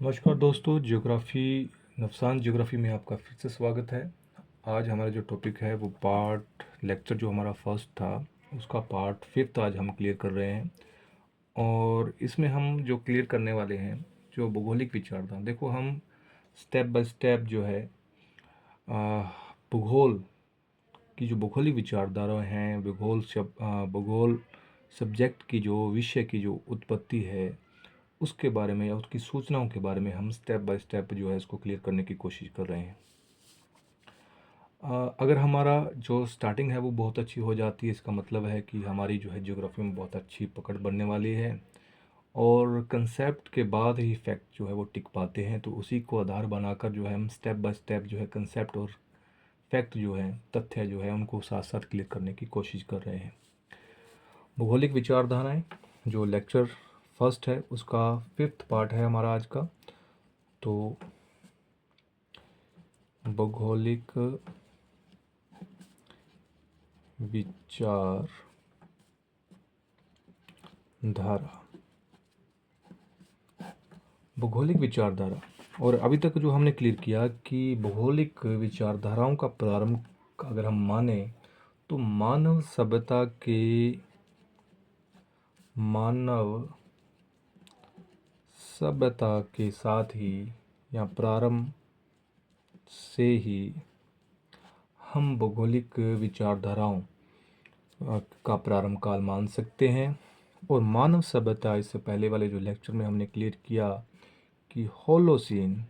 नमस्कार दोस्तों, नफसान ज्योग्राफी में आपका फिर से स्वागत है। आज हमारा जो टॉपिक है वो पार्ट लेक्चर जो हमारा फर्स्ट था उसका पार्ट फिफ्थ आज हम क्लियर कर रहे हैं। और इसमें हम जो क्लियर करने वाले हैं जो भौगोलिक विचारधारा, देखो हम स्टेप बाय स्टेप जो है भूगोल की जो भौगोलिक विचारधारा हैं, भूगोल सब्जेक्ट की जो विषय की जो उत्पत्ति है उसके बारे में या उसकी सूचनाओं के बारे में हम स्टेप बाय स्टेप जो है इसको क्लियर करने की कोशिश कर रहे हैं। अगर हमारा जो स्टार्टिंग है वो बहुत अच्छी हो जाती है, इसका मतलब है कि हमारी जो है ज्योग्राफी में बहुत अच्छी पकड़ बनने वाली है और कंसेप्ट के बाद ही फैक्ट जो है वो टिक पाते हैं। तो उसी को आधार बनाकर जो है हम स्टेप बाय स्टेप जो है कंसेप्ट और फैक्ट जो है, तथ्य जो है, उनको साथ साथ क्लियर करने की कोशिश कर रहे हैं। भौगोलिक विचारधाराएं जो लेक्चर फर्स्ट है उसका फिफ्थ पार्ट है हमारा आज का। तो भौगोलिक विचारधारा, भौगोलिक विचारधारा। और अभी तक जो हमने क्लियर किया कि भौगोलिक विचारधाराओं का प्रारंभ अगर हम माने तो मानव सभ्यता के साथ ही या प्रारंभ से ही हम भौगोलिक विचारधाराओं का प्रारंभ काल मान सकते हैं। और मानव सभ्यता, इससे पहले वाले जो लेक्चर में हमने क्लियर किया कि होलोसीन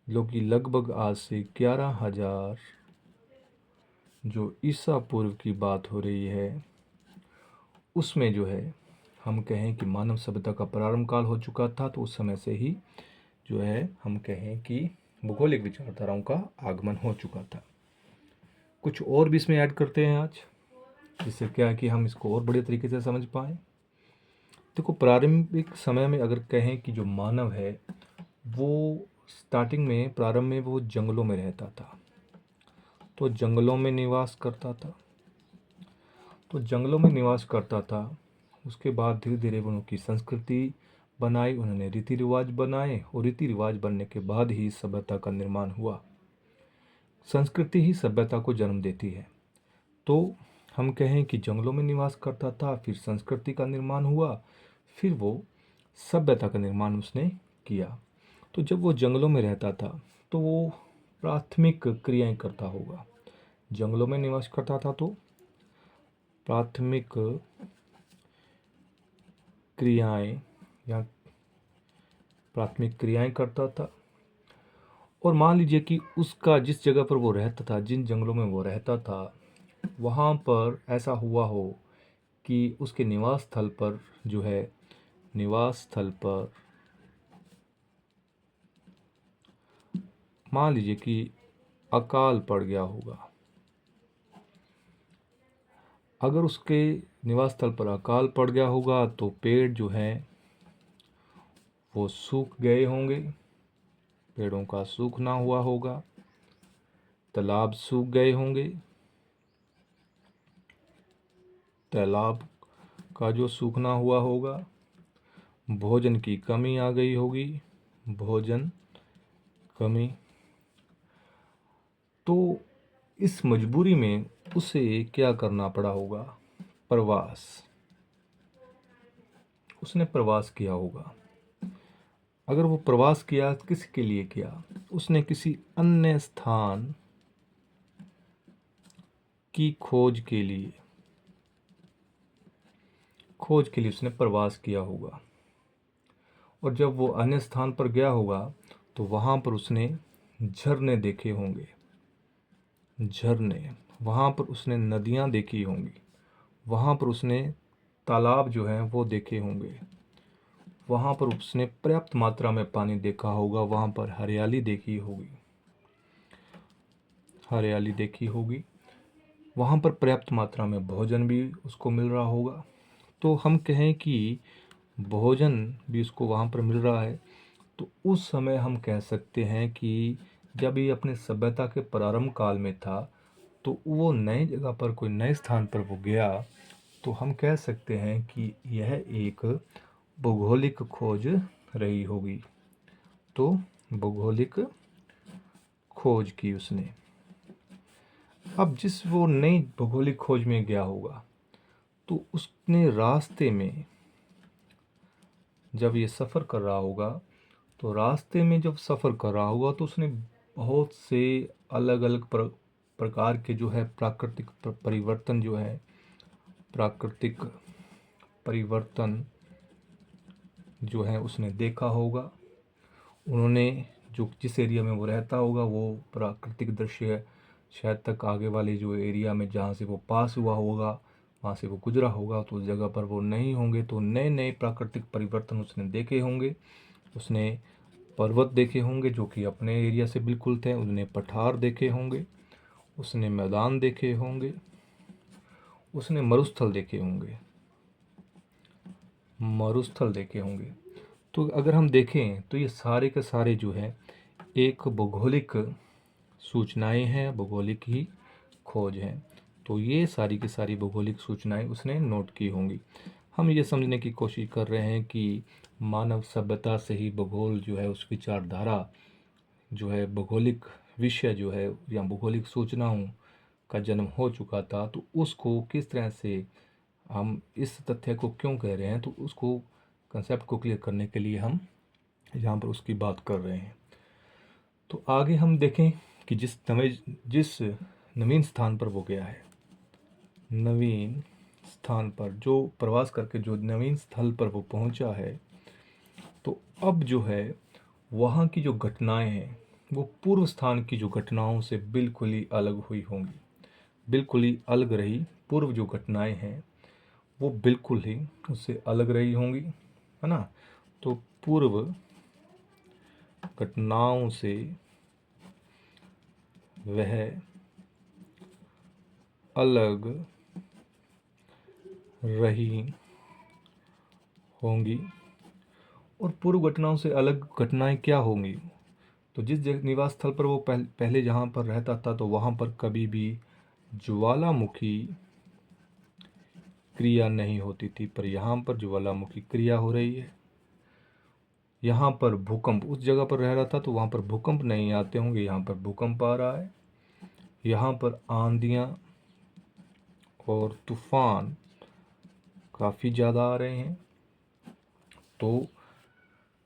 जो कि लगभग आज से 11,000 जो ईसा पूर्व की बात हो रही है, उसमें जो है हम कहें कि मानव सभ्यता का प्रारंभ काल हो चुका था। तो उस समय से ही जो है हम कहें कि भौगोलिक विचारधाराओं का आगमन हो चुका था। कुछ और भी इसमें ऐड करते हैं आज, जिससे क्या है कि हम इसको और बड़े तरीके से समझ पाएँ। देखो, प्रारंभिक समय में अगर कहें कि जो मानव है वो स्टार्टिंग में, प्रारंभ में वो जंगलों में रहता था, तो जंगलों में निवास करता था। उसके बाद धीरे धीरे उनकी संस्कृति बनाई, उन्होंने रीति रिवाज बनाए और रीति रिवाज बनने के बाद ही सभ्यता का निर्माण हुआ। संस्कृति ही सभ्यता को जन्म देती है। तो हम कहें कि जंगलों में निवास करता था, फिर संस्कृति का निर्माण हुआ, फिर वो सभ्यता का निर्माण उसने किया। तो जब वो जंगलों में रहता था तो वो प्राथमिक क्रियाएं करता होगा। जंगलों में निवास करता था तो प्राथमिक क्रियाएं या प्राथमिक क्रियाएं करता था। और मान लीजिए कि उसका जिस जगह पर वो रहता था, जिन जंगलों में वो रहता था, वहाँ पर ऐसा हुआ हो कि उसके निवास स्थल पर जो है, निवास स्थल पर मान लीजिए कि अकाल पड़ गया होगा। अगर उसके निवास स्थल पर अकाल पड़ गया होगा तो पेड़ जो हैं वो सूख गए होंगे, पेड़ों का सूखना हुआ होगा, तालाब सूख गए होंगे, तालाब का जो सूखना हुआ होगा, भोजन की कमी आ गई होगी, भोजन कमी। तो इस मजबूरी में उसे क्या करना पड़ा होगा? प्रवास। उसने प्रवास किया होगा। अगर वो प्रवास किया, किसके लिए किया? उसने किसी अन्य स्थान की खोज के लिए उसने प्रवास किया होगा। और जब वो अन्य स्थान पर गया होगा तो वहाँ पर उसने झरने देखे होंगे, झरने, वहाँ पर उसने नदियाँ देखी होंगी, वहाँ पर उसने तालाब जो हैं वो देखे होंगे, वहाँ पर उसने पर्याप्त मात्रा में पानी देखा होगा, वहाँ पर हरियाली देखी होगी, वहाँ पर पर्याप्त मात्रा में भोजन भी उसको मिल रहा होगा। तो हम कहें कि भोजन भी उसको वहाँ पर मिल रहा है, तो उस समय हम कह सकते हैं कि जब ये अपने सभ्यता के प्रारंभ काल में था तो वो नई जगह पर, कोई नए स्थान पर वो गया तो हम कह सकते हैं कि यह एक भौगोलिक खोज रही होगी। तो भौगोलिक खोज की उसने। अब जिस वो नई भौगोलिक खोज में गया होगा तो उसने रास्ते में जब ये सफ़र कर रहा होगा, तो रास्ते में जब सफ़र कर रहा होगा तो उसने बहुत से अलग अलग प्रकार के जो है प्राकृतिक परिवर्तन जो है प्राकृतिक परिवर्तन जो है उसने देखा होगा। उन्होंने जो जिस एरिया में वो रहता होगा वो प्राकृतिक दृश्य शायद तक आगे वाले जो एरिया में जहाँ से वो पास हुआ होगा वहाँ से वो गुजरा होगा तो उस जगह पर वो नहीं होंगे। तो नए नए प्राकृतिक परिवर्तन उसने देखे होंगे। उसने पर्वत देखे होंगे जो कि अपने एरिया से बिल्कुल थे। उसने पठार देखे होंगे, उसने मैदान देखे होंगे, उसने मरुस्थल देखे होंगे। मरुस्थल देखे होंगे। तो अगर हम देखें तो ये सारे के सारे जो है एक भौगोलिक सूचनाएं हैं, भौगोलिक ही खोज हैं। तो ये सारी की सारी भौगोलिक सूचनाएं उसने नोट की होंगी। हम ये समझने की कोशिश कर रहे हैं कि मानव सभ्यता से ही भूगोल जो है उस विचारधारा जो है भौगोलिक विषय जो है या भौगोलिक सूचनाओं का जन्म हो चुका था। तो उसको किस तरह से हम इस तथ्य को क्यों कह रहे हैं, तो उसको कंसेप्ट को क्लियर करने के लिए हम यहाँ पर उसकी बात कर रहे हैं। तो आगे हम देखें कि जिस नवीन स्थान पर वो गया है, नवीन स्थान पर जो प्रवास करके जो नवीन स्थल पर वो पहुंचा है, तो अब जो है वहाँ की जो घटनाएं हैं वो पूर्व स्थान की जो घटनाओं से बिल्कुल ही अलग हुई होंगी, बिल्कुल ही अलग रही। पूर्व जो घटनाएं हैं वो बिल्कुल ही उससे अलग रही होंगी, है ना। तो पूर्व घटनाओं से वह अलग रही होंगी। और पूर्व घटनाओं से अलग घटनाएं क्या होंगी, तो जिस निवास स्थल पर वो पहले जहाँ पर रहता था तो वहाँ पर कभी भी ज्वालामुखी क्रिया नहीं होती थी, पर यहाँ पर ज्वालामुखी क्रिया हो रही है। यहाँ पर भूकंप, उस जगह पर रह रहा था तो वहाँ पर भूकंप नहीं आते होंगे, यहाँ पर भूकंप आ रहा है। यहाँ पर आंधियाँ और तूफान काफ़ी ज़्यादा आ रहे हैं। तो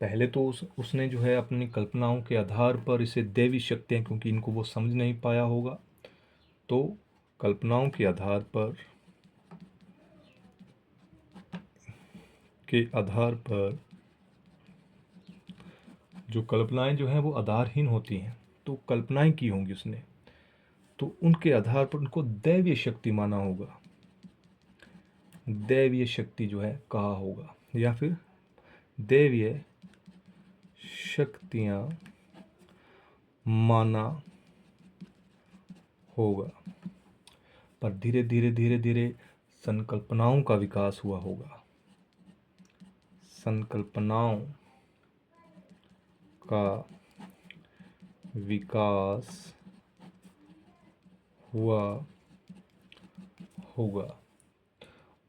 पहले तो उसने जो है अपनी कल्पनाओं के आधार पर इसे दैवी शक्तियाँ, क्योंकि इनको वो समझ नहीं पाया होगा, तो कल्पनाओं के आधार पर जो कल्पनाएं जो हैं वो आधारहीन होती हैं, तो कल्पनाएं की होंगी उसने, तो उनके आधार पर उनको दैवीय शक्ति माना होगा, दैवीय शक्ति जो है कहा होगा, या फिर दैवीय शक्तियां माना होगा। पर धीरे धीरे धीरे धीरे संकल्पनाओं का विकास हुआ होगा, संकल्पनाओं का विकास हुआ होगा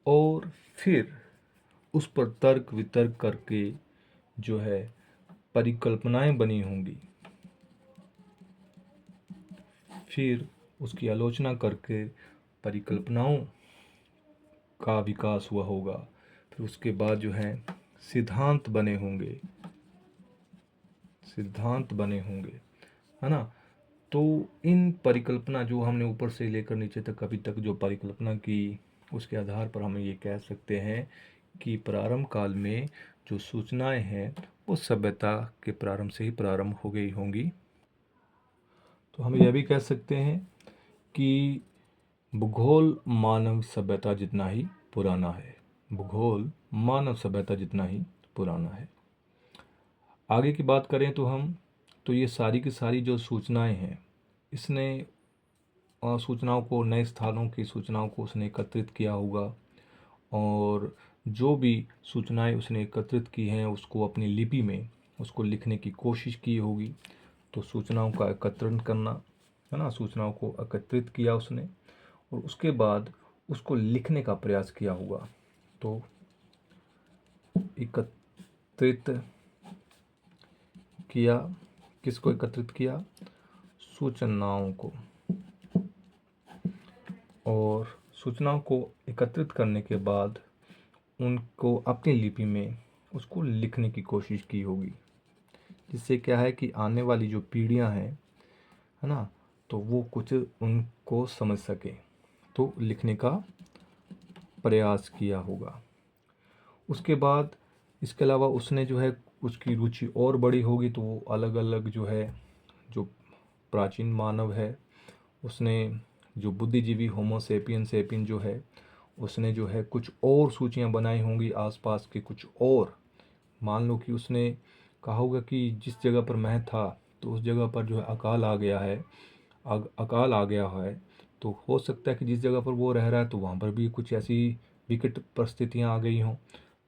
और फिर उस पर तर्क वितर्क करके जो है परिकल्पनाएं बनी होंगी, फिर उसकी आलोचना करके परिकल्पनाओं का विकास हुआ होगा। फिर उसके बाद जो है सिद्धांत बने होंगे, सिद्धांत बने होंगे, है ना। तो इन परिकल्पना जो हमने ऊपर से लेकर नीचे तक अभी तक जो परिकल्पना की, उसके आधार पर हम ये कह सकते हैं कि प्रारंभ काल में जो सूचनाएं हैं वो सभ्यता के प्रारंभ से ही प्रारंभ हो गई होंगी। तो हम यह भी कह सकते हैं कि भूगोल मानव सभ्यता जितना ही पुराना है, भूगोल मानव सभ्यता जितना ही पुराना है। आगे की बात करें तो हम, तो ये सारी की सारी जो सूचनाएं हैं, इसने सूचनाओं को, नए स्थानों की सूचनाओं को उसने एकत्रित किया होगा और जो भी सूचनाएं उसने एकत्रित की हैं उसको अपनी लिपि में उसको लिखने की कोशिश की होगी। तो सूचनाओं का एकत्रण करना, है ना, सूचनाओं को एकत्रित किया उसने और उसके बाद उसको लिखने का प्रयास किया होगा। तो एकत्रित किया, किसको एकत्रित किया? सूचनाओं को। और सूचनाओं को एकत्रित करने के बाद उनको अपनी लिपि में उसको लिखने की कोशिश की होगी, जिससे क्या है कि आने वाली जो पीढ़ियां हैं, है ना, तो वो कुछ उनको समझ सके, तो लिखने का प्रयास किया होगा। उसके बाद इसके अलावा उसने जो है उसकी रुचि और बड़ी होगी, तो वो अलग अलग जो है, जो प्राचीन मानव है, उसने जो बुद्धिजीवी होमो सेपियन सेपियन जो है, उसने जो है कुछ और सूचियां बनाई होंगी आसपास के कुछ और। मान लो कि उसने कहा होगा कि जिस जगह पर मैं था तो उस जगह पर जो है अकाल आ गया है, अकाल आ गया है, तो हो सकता है कि जिस जगह पर वो रह रहा है तो वहाँ पर भी कुछ ऐसी विकट परिस्थितियाँ आ गई हों।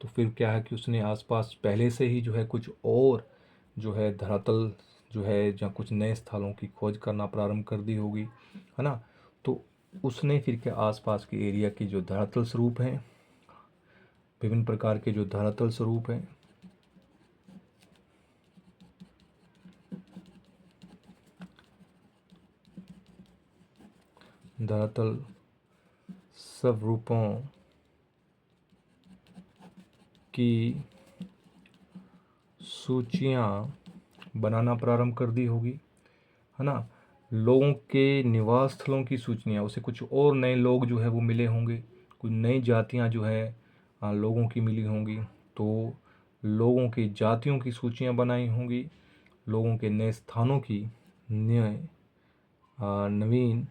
तो फिर क्या है कि उसने आसपास पहले से ही जो है कुछ और जो है धरातल जो है जहाँ कुछ नए स्थलों की खोज करना प्रारंभ कर दी होगी, है ना। तो उसने फिर क्या आसपास के एरिया की जो धरातल स्वरूप हैं, विभिन्न प्रकार के जो धरातल स्वरूप हैं, धरातल स्वरूपों की सूचियाँ बनाना प्रारंभ कर दी होगी, है ना। लोगों के निवास स्थलों की सूचियाँ, उसे कुछ और नए लोग जो है वो मिले होंगे, कुछ नई जातियाँ जो है लोगों की मिली होंगी, तो लोगों की जातियों की सूचियाँ बनाई होंगी, लोगों के नए स्थानों की, नए नवीन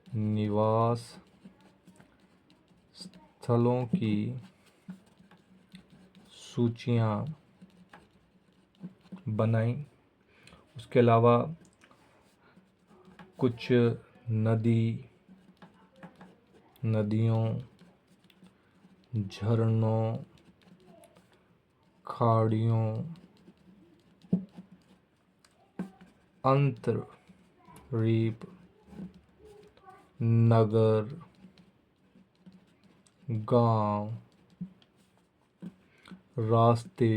निवास स्थलों की सूचियाँ बनाई। उसके अलावा कुछ नदियों, झरनों, खाड़ियों, अंतर्द्वीप, नगर, गांव, रास्तों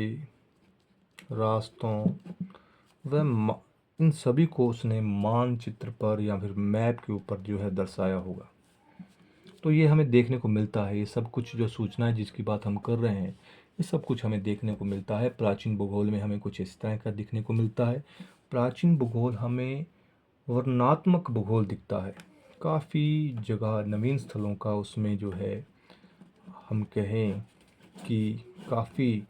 इन सभी को उसने मानचित्र पर या फिर मैप के ऊपर जो है दर्शाया होगा। तो ये हमें देखने को मिलता है, ये सब कुछ जो सूचनाएं जिसकी बात हम कर रहे हैं, ये सब कुछ हमें देखने को मिलता है। प्राचीन भूगोल में हमें कुछ इस तरह का दिखने को मिलता है। प्राचीन भूगोल हमें वर्णनात्मक भूगोल दिखता है। काफ़ी जगह नवीन स्थलों का उसमें जो है हम कहें कि काफ़ी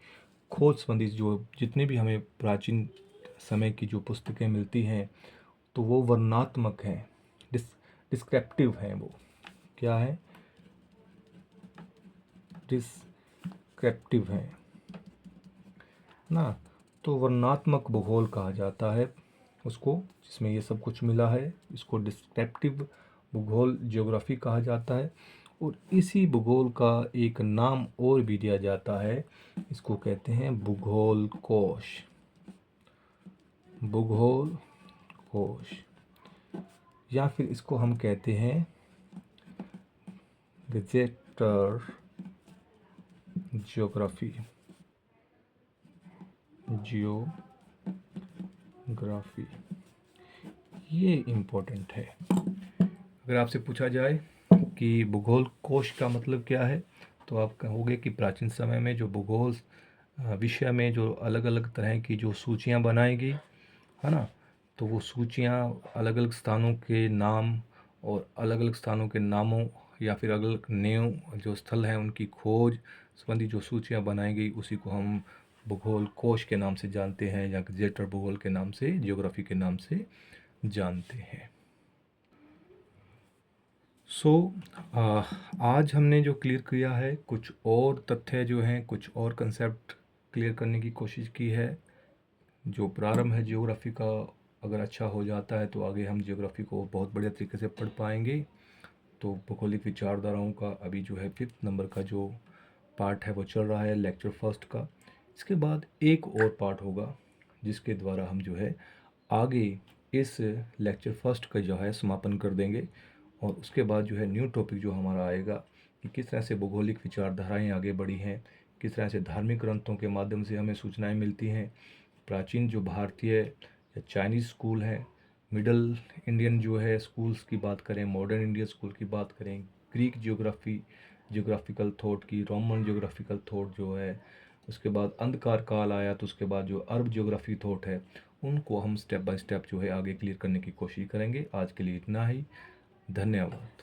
खोज संबंधी जो जितने भी हमें प्राचीन समय की जो पुस्तकें मिलती हैं, तो वो वर्णनात्मक हैं, डिस्क्रिप्टिव हैं। वो क्या है? डिस्क्रिप्टिव हैं ना। तो वर्णनात्मक भूगोल कहा जाता है उसको, जिसमें ये सब कुछ मिला है, इसको डिस्क्रिप्टिव भूगोल ज्योग्राफी कहा जाता है। और इसी भूगोल का एक नाम और भी दिया जाता है, इसको कहते हैं भूगोल कोश। भूगोल कोश, या फिर इसको हम कहते हैं गेजेटर ज्योग्राफी। जियोग्राफी ये इम्पोर्टेंट है। अगर आपसे पूछा जाए कि भूगोल कोश का मतलब क्या है, तो आप कहोगे कि प्राचीन समय में जो भूगोल विषय में जो अलग अलग तरह की जो सूचियाँ बनाई गई, है ना, तो वो सूचियाँ अलग अलग स्थानों के नाम और अलग अलग स्थानों के नामों या फिर अलग अलग नेम जो स्थल हैं उनकी खोज संबंधी जो सूचियाँ बनाई गई, उसी को हम भूगोल कोश के नाम से जानते हैं, या गेजेटर भूगोल के नाम से, ज्योग्राफी के नाम से जानते हैं। आज हमने जो क्लियर किया है, कुछ और तथ्य जो हैं, कुछ और कंसेप्ट क्लियर करने की कोशिश की है। जो प्रारंभ है ज्योग्राफी का अगर अच्छा हो जाता है तो आगे हम ज्योग्राफी को बहुत बढ़िया तरीके से पढ़ पाएंगे। तो भौगोलिक विचारधाराओं का अभी जो है 5th नंबर का जो पार्ट है वो चल रहा है, लेक्चर फर्स्ट का। इसके बाद एक और पार्ट होगा जिसके द्वारा हम जो है आगे इस लेक्चर फर्स्ट का जो है समापन कर देंगे। और उसके बाद जो है न्यू टॉपिक जो हमारा आएगा कि किस तरह से भौगोलिक विचारधाराएं आगे बढ़ी हैं, किस तरह से धार्मिक ग्रंथों के माध्यम से हमें सूचनाएं मिलती हैं, प्राचीन जो भारतीय या चाइनीज़ स्कूल हैं, मिडल इंडियन जो है स्कूल्स की बात करें, मॉडर्न इंडियन स्कूल की बात करें, ग्रीक जियोग्राफिकल थॉट की, रोमन जियोग्राफिकल थॉट जो है, उसके बाद अंधकार काल आया तो उसके बाद जो अरब जियोग्राफी थॉट है, उनको हम स्टेप बाय स्टेप जो है आगे क्लियर करने की कोशिश करेंगे। आज के लिए इतना ही। धन्यवाद।